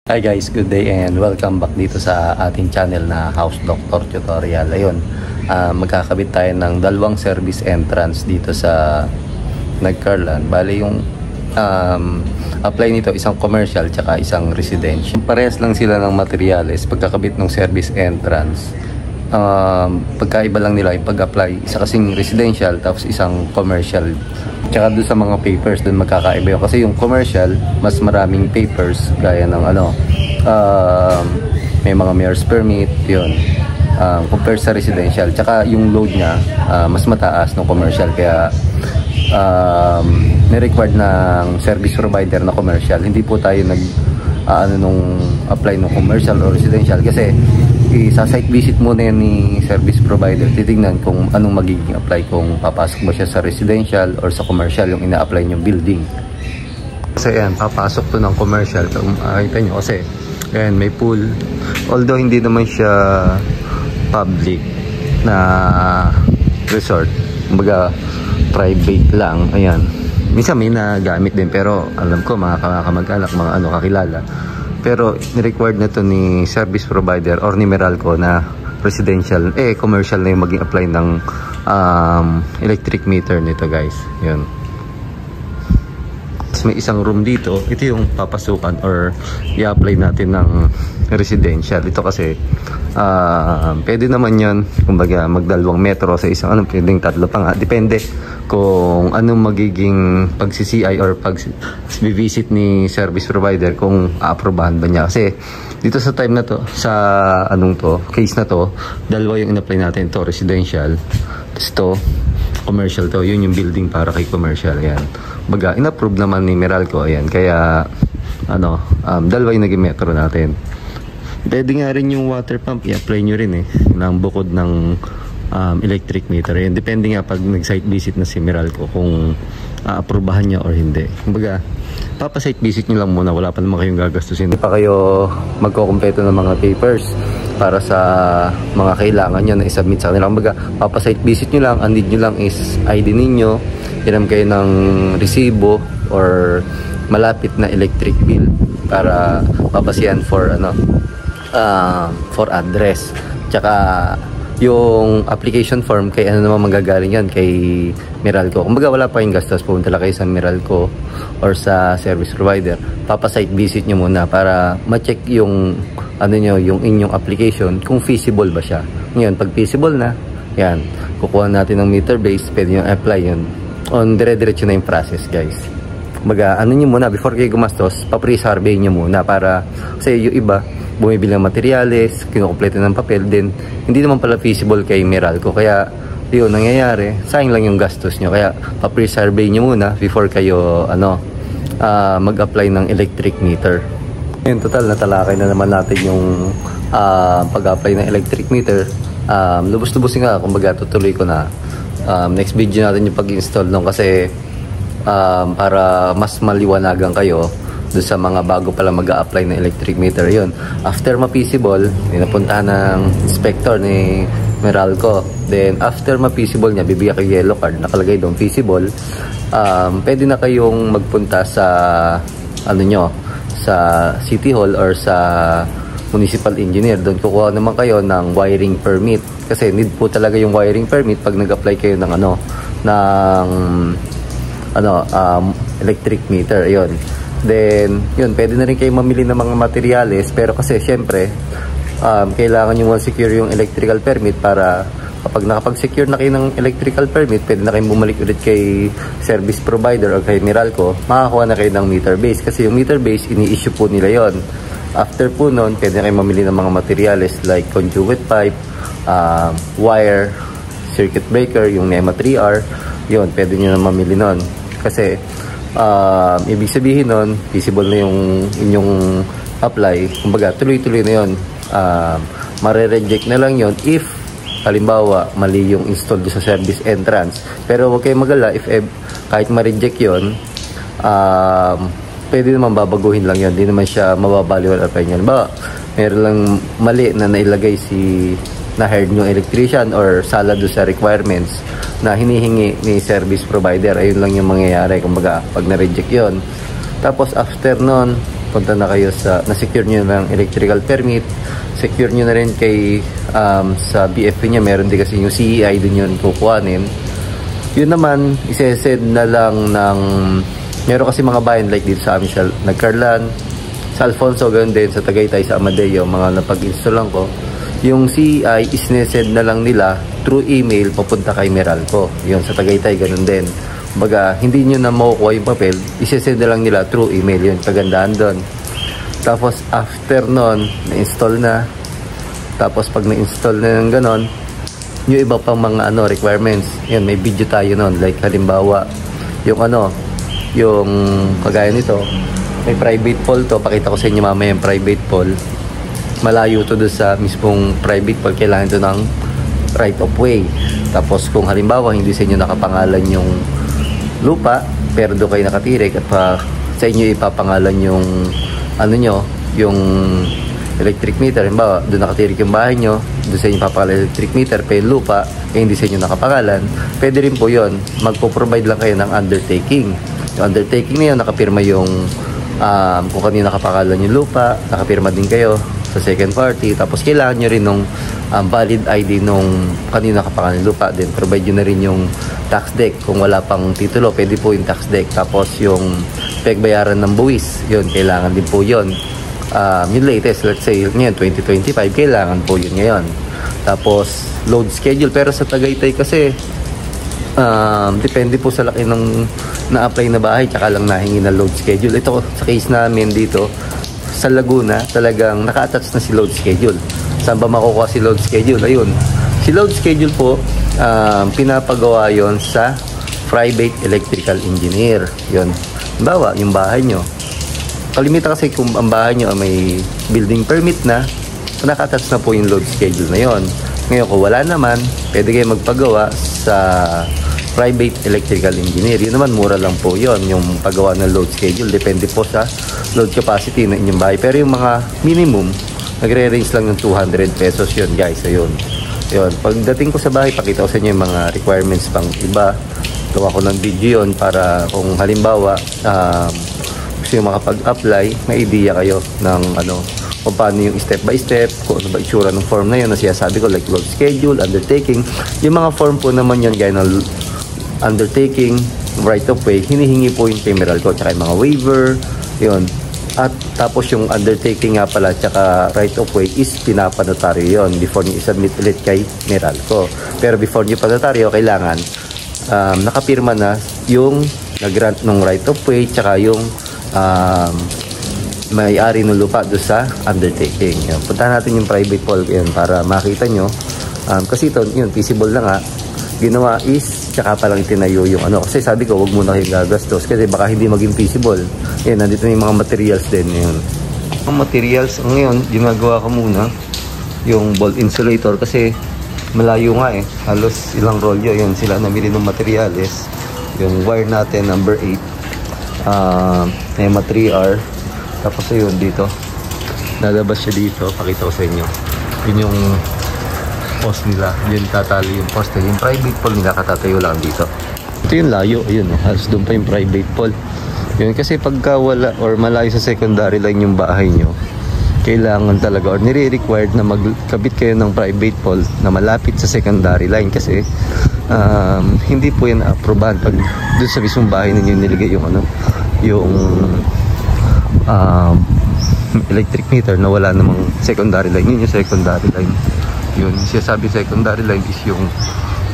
Hi guys, good day and welcome back dito sa ating channel na House Doctor Tutorial. Ayun, magkakabit tayo ng dalawang service entrance dito sa Nagcarlan. Bali yung apply nito isang commercial tsaka isang residential. Parehas lang sila ng materials pagkakabit ng service entrance. Pagkaiba lang nila yung pag-apply, isa kasing residential tapos isang commercial. Tsaka doon sa mga papers doon magkakaiba yun. Kasi yung commercial mas maraming papers gaya ng may mga mayor's permit yun, compared sa residential. Tsaka yung load niya mas mataas ng commercial, kaya ni-required ng service provider na commercial. Hindi po tayo nung apply ng commercial o residential kasi isa-site visit muna yan ni service provider. Titignan kung anong magiging apply, kung papasok ba siya sa residential or sa commercial yung ina-apply nyong building. Kasi yan, papasok to ng commercial. Makita nyo kasi yan, may pool. Although hindi naman siya public na resort, kumbaga private lang. Ayan, minsan may nagamit din, pero alam ko mga kamag-anak, mga kakilala, pero ni-required na to ni service provider or ni Meralco na residential, commercial na yung maging apply ng electric meter nito guys. Yun. Tapos may isang room dito, ito yung papasukan or i-apply natin ng residential. Ito kasi pwede naman yun, kumbaga magdalawang metro sa isang, pwedeng tatlo pa nga, depende kung anong magiging pag-CCI or pag-visit ni service provider, kung aaprobahan ba niya. Kasi dito sa time na to, sa case na to, dalawa yung in-apply natin. To residential, tapos to commercial. To yun yung building para kay commercial. Yan, baga in-approve naman ni Meralco. Ayan, kaya dalawa yung naging metro natin. Pwede nga rin yung water pump i-apply nyo rin ng bukod ng electric meter. Yan, depende nga pag nag-site visit na si Meralco kung aprobahan niya or hindi. Kumbaga, papa-site visit nyo lang muna, wala pa naman kayong gagastusin. Hindi pa kayo magkukumpleto ng mga papers para sa mga kailangan nyo na isubmit sa kanila. Kumbaga, papa-site visit nyo lang, ang need nyo lang is ID ninyo, iram kayo ng resibo or malapit na electric bill para papasiyan for address. Tsaka yung application form, kay naman magagaling yan, kay Meralco. Kumbaga wala pa yung gastos, pumunta lang kayo sa Meralco or sa service provider, papa-site visit nyo muna para ma-check yung yung inyong application kung feasible ba siya. Ngayon, pag feasible na, yan, kukuha natin ng meter base, pwede nyo apply yun. Dire-diretso na yung process guys. Kumbaga nyo muna, before kayo gumastos, pa-pre-survey nyo muna, para kasi yung iba bumibili ng materyales, kinukumpleto ng papel, din hindi naman pala feasible kay Meralco. Kaya yun nangyayari, sayang lang yung gastos nyo. Kaya pa-pre-survey nyo muna before kayo mag-apply ng electric meter. Yun, total natalakay na naman natin yung pag-apply ng electric meter. Lubos-lubosin nga, kumbaga tutuloy ko na. Next video natin yung pag-install nung, kasi para mas maliwanagan kayo doon sa mga bago pala mag-a-apply ng electric meter. Yun, after ma-feasible, pinapuntahan ng inspector ni Meralco. Then after ma-feasible niya, bibigyan kayo yellow card, nakalagay doon feasible. Pwede na kayong magpunta sa sa City Hall or sa municipal engineer. Doon kukuha naman kayo ng wiring permit, kasi need po talaga yung wiring permit pag nag-apply kayo ng electric meter. Yun. Then, yun, pwede na rin kayo mamili ng mga materyales, pero kasi syempre, kailangan nyo secure yung electrical permit para kapag nakapag-secure na kayo ng electrical permit, pwede na kayong bumalik ulit kay service provider o kay Meralco, makakuha na kayo ng meter base. Kasi yung meter base, ini-issue po nila yon. After po nun, pwede na kayong mamili ng mga materyales like conduit pipe, wire, circuit breaker, yung NEMA 3R, yun, pwede nyo na mamili nun. Kasi ibig sabihin nun, feasible na yung inyong apply. Kumbaga, tuloy-tuloy na yun. Mare-reject na lang yun if halimbawa mali yung install sa service entrance. Pero huwag kayong magala, if kahit ma-reject yun, pwede naman babaguhin lang yun. Hindi naman siya mababaliwan apply nyo. Halimbawa, meron lang mali na nailagay na hired nyo electrician or sala doon sa requirements na hinihingi ni service provider, ayun lang yung mangyayari. Kumbaga, pag na-reject yun, tapos after nun, punta na kayo na-secure nyo ng electrical permit, secure nyo na rin kay sa BFP niya, meron din kasi yung CEI din yun kukuhanin. Yun naman, isesend na lang ng, meron kasi mga bayan like dito sa amin sa Nagcarlan, sa Alfonso, ganoon din, sa Tagaytay, sa Amadeo, mga napag-install ko. Yung CEI is send na lang nila through email papunta kay Meralco. Yun, sa Tagaytay, ganoon din. Baga, hindi nyo na makukuha yung papel, isesend na lang nila through email. Yun, kagandahan doon. Tapos, after nun, na-install na. Tapos, pag na-install na yung ganon, yung iba pang mga requirements. Yun, may video tayo nun. Like, halimbawa, yung yung kagaya nito, may private poll to. Pakita ko sa inyo mamaya yung private poll. Malayo to doon sa mismong private poll. Kailangan to ng right of way. Tapos, kung halimbawa, hindi sa inyo nakapangalan yung lupa, pero doon kayo nakatirik at sa inyo ipapangalan yung yung electric meter. Halimbawa, doon nakatirik yung bahay nyo, doon sa inyo ipapangalan electric meter, pero yung lupa, hindi sa inyo nakapangalan, pwede rin po yun. Magpo-provide lang kayo ng undertaking. Yung undertaking na yun, nakapirma yung kung kanino nakapangalan yung lupa, nakapirma din kayo sa second party. Tapos kailangan nyo rin nung valid ID nung kanino nakapangalan yung lupa. Then provide nyo na rin yung tax deck. Kung wala pang titulo, pwede po yung tax deck. Tapos yung pagbayaran ng buwis, yun, kailangan din po yun. Yung latest, let's say ngayon 2025, kailangan po yun ngayon. Tapos load schedule, pero sa Tagaytay kasi depende po sa laki ng na-apply na bahay, tsaka lang nahingi na load schedule. Ito sa case namin dito sa Laguna, talagang naka-attach na si load schedule. Saan ba makukuha si load schedule? Ayun, si load schedule po, pinapagawa yon sa private electrical engineer. Yun, bawa yung bahay nyo, kalimitan kasi kung ang bahay nyo may building permit na, naka-attach na po yung load schedule na yon. Ngayon kung wala naman, pwede kayo magpagawa sa private electrical engineer. Yun naman, mura lang po yon, yung paggawa ng load schedule. Depende po sa load capacity ng inyong bahay. Pero yung mga minimum, nagre-range lang ng 200 pesos yun, guys. Ayun. Yun. Pagdating ko sa bahay, pakita ko sa inyo yung mga requirements pang iba. Gawa ko ng video yun para kung halimbawa gusto yung makapag-apply, may idea kayo ng kung paano yung step by step, kung ano ba itsura ng form na yun na sinasabi ko, like load schedule, undertaking. Yung mga form po naman yun, gaya ng undertaking, right of way, hinihingi po yung kay Meralco, tsaka yung mga waiver, yun. At tapos yung undertaking nga pala, tsaka right of way is pinapanotaryo yun before nyo isubmit ulit kay Meralco. Pero before nyo panotaryo, kailangan nakapirma na yung nag-grant ng right of way, tsaka yung may-ari ng lupa doon sa undertaking. Yan. Punta natin yung private poll yan para makita nyo. Kasi ito, yun, feasible na nga. Ginawa is, tsaka pa lang itinayo yung Kasi sabi ko, wag muna kayong gagastos kasi baka hindi maging feasible. Yan, nandito na yung mga materials din. Yan. Ang materials, ngayon, ginagawa ko muna yung ball insulator kasi malayo nga eh. Halos ilang rolyo. Yun, sila namili ng materials. Yung wire natin, number 8. NEMA 3R. Tapos ayun dito, lalabas siya dito, pakita ko sa inyo. Yun yung post nila, yun tatali yung post, yung private pole nila katatayo lang dito. Ito yung layo, ayun halos doon pa yung private pole. Yun kasi pagka wala or malayo sa secondary line yung bahay nyo, kailangan talaga or nire-required na magkabit kayo ng private pole na malapit sa secondary line kasi hindi po yan aprobahan pag doon sa mismong bahay ninyo niligay yung yung electric meter na wala namang secondary line. Yun yung secondary line. Yun, sinasabi secondary line is yung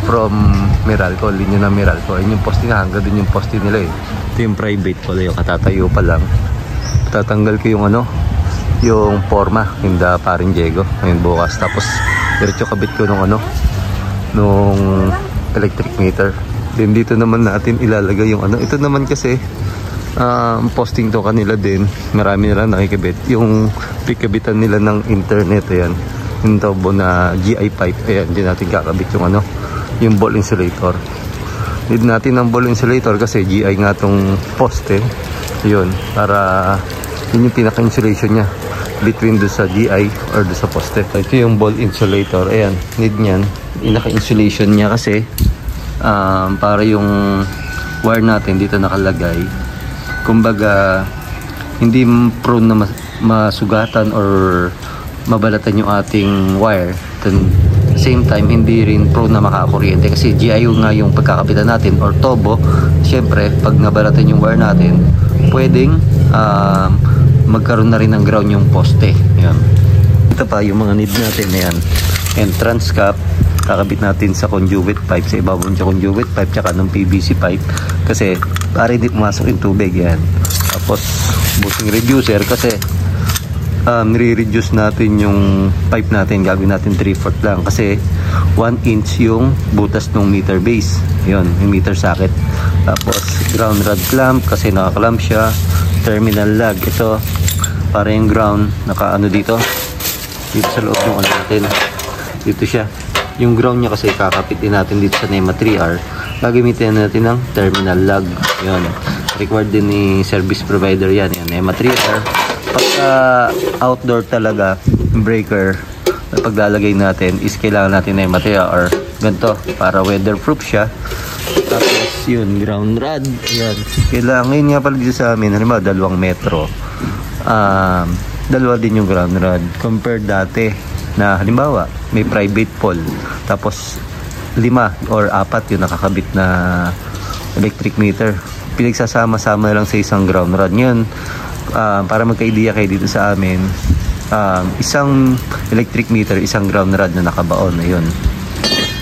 from Meralco, linya na Meralco. Yun yung poste na, hanggang dun yung poste nila eh. Ito yung private pala, yung katatayo pa lang. Tatanggal ko yung yung forma, yung paring Diego. Ngayon bukas. Tapos diretso kabit ko nung nung electric meter. Then dito naman natin ilalagay yung ito naman kasi posting to kanila din, marami nila nakikabit yung pikabitan nila ng internet. Ayan, yung tubo na GI pipe. Ayan, din natin kakabit yung yung ball insulator. Need natin ng ball insulator kasi GI nga tong poste. Yun, para yun yung pinaka insulation nya between do sa GI or do sa poste. Ito yung ball insulator. Ayan, need nyan, pinaka insulation nya kasi para yung wire natin dito nakalagay, kumbaga hindi prone na masugatan or mabalatan yung ating wire. Then same time hindi rin prone na makakuryente kasi GIO nga yung pagkakapitan natin or tobo. Syempre pag nabalatan yung wire natin, pwedeng magkaroon na rin ng ground yung poste. Yan. Ito pa yung mga need natin. Yan. Entrance cap, kakabit natin sa conduit pipe, sa ibabaw ng conduit pipe tsaka ng PVC pipe kasi para hindi pumasok yung tubig. Yan. Tapos bushing reducer kasi nire-reduce natin yung pipe natin, gagawin natin 3/4 lang kasi 1 inch yung butas ng meter base. Yun, yung meter socket. Tapos ground rod clamp kasi naka-clamp siya. Terminal lug, ito para yung ground nakaano dito sa loob ng ano natin. Dito siya. Yung ground niya kasi kakapitin natin dito sa NEMA 3R. Gagamitin natin ng terminal lug. Yun. Required din ni service provider yan. Yan, NEMA 3R. Pagka outdoor talaga, breaker na paglalagay natin is kailangan natin NEMA 3R. Ganito, para weatherproof siya. Tapos yun, ground rod. Yan. Kailangan, ngayon nga pala dito sa amin, halimbawa 2 metro. Dalawa din yung ground rod. Compared dati na halimbawa, may private pole. Tapos 5 or 4 yung nakakabit na electric meter. Pinagsasama-sama lang sa isang ground rod. Yun, para magka-idea kayo dito sa amin, isang electric meter, isang ground rod na nakabaon. Ayun.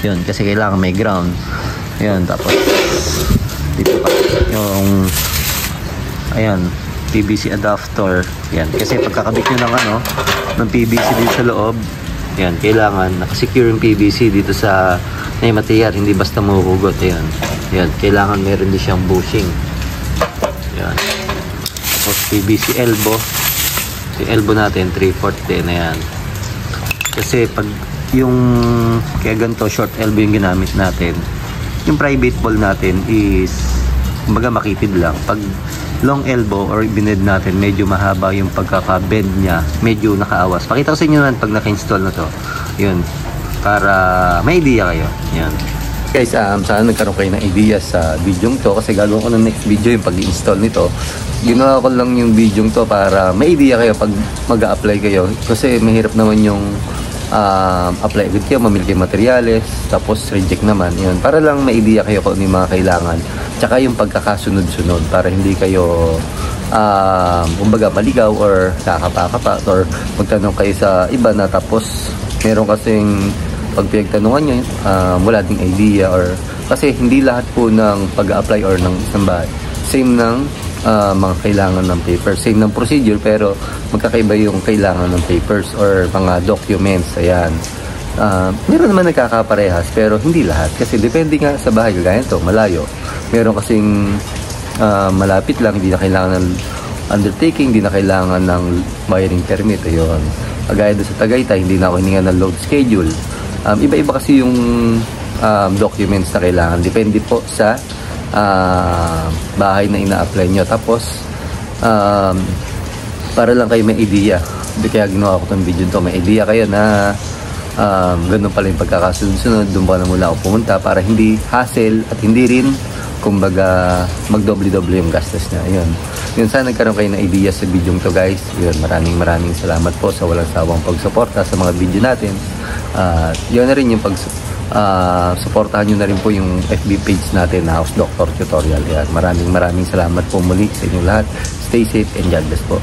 Yun, kasi kailangan may ground. Ayun, tapos dito pa yung ayan, PVC adapter. Yan, kasi pagkakabit nyo ng ano, ng PVC dito sa loob, yan, kailangan nakasecure yung PVC dito sa NEMA 3R, hindi basta mahuhugot. Ayan. Yan, kailangan meron din siyang bushing. Yan. Tapos PVC elbow. Yung elbow natin 3/4 din. Ayan. Kasi pag yung kaya ganito short elbow yung ginamit natin, yung private pole natin is kumbaga makitid lang. Pag long elbow or bined natin, medyo mahaba yung pagkaka-bend niya, medyo nakaawas. Pakita ko sa inyo naman pag naka-install na to. Yun, para may idea kayo. Yan. Guys, sana nagkaroon kayo ng idea sa video to kasi gagawin ko ng next video yung pag-install nito. Ginawa ko lang yung video to para may idea kayo pag mag-a-apply kayo kasi mahirap naman yung apply agad kayo, mamili kayo materyales, tapos reject naman. Yun, para lang may idea kayo kung ano yung mga kailangan. Tsaka yung pagkakasunod-sunod para hindi kayo kumbaga maligaw or kakapa-kapa or magtanong kayo sa iba na tapos meron kasing pag pinagtanungan nyo, wala ding idea or kasi hindi lahat po ng pag-apply or ng isang bahay same ng mga kailangan ng papers, same ng procedure pero magkakaiba yung kailangan ng papers or mga documents. Ayan. Meron naman nagkakaparehas pero hindi lahat kasi depende nga sa bahay. Kagaya ito, malayo. Meron kasing malapit lang, hindi na kailangan ng undertaking, hindi na kailangan ng wiring permit. Ayun. Kagaya doon sa Tagaytay, hindi na ako hininga ng load schedule. Iba-iba kasi yung documents na kailangan. Depende po sa bahay na ina-apply nyo. Tapos para lang kayo may idea, kaya ginawa ko itong video to, may idea kayo na ganun pala yung pagkakasunod-sunod, doon pa na mula ako pumunta para hindi hassle at hindi rin kumbaga magdoble-doble yung gastos niya. Yun, sana nagkaroon kayo ng idea sa video to guys. Yun, maraming salamat po sa walang sawang pagsuporta sa mga video natin. Yun na rin yung supportahan nyo na rin po yung FB page natin na House Doctor Tutorial. Yan. Maraming salamat po muli sa inyong lahat. Stay safe and God bless po.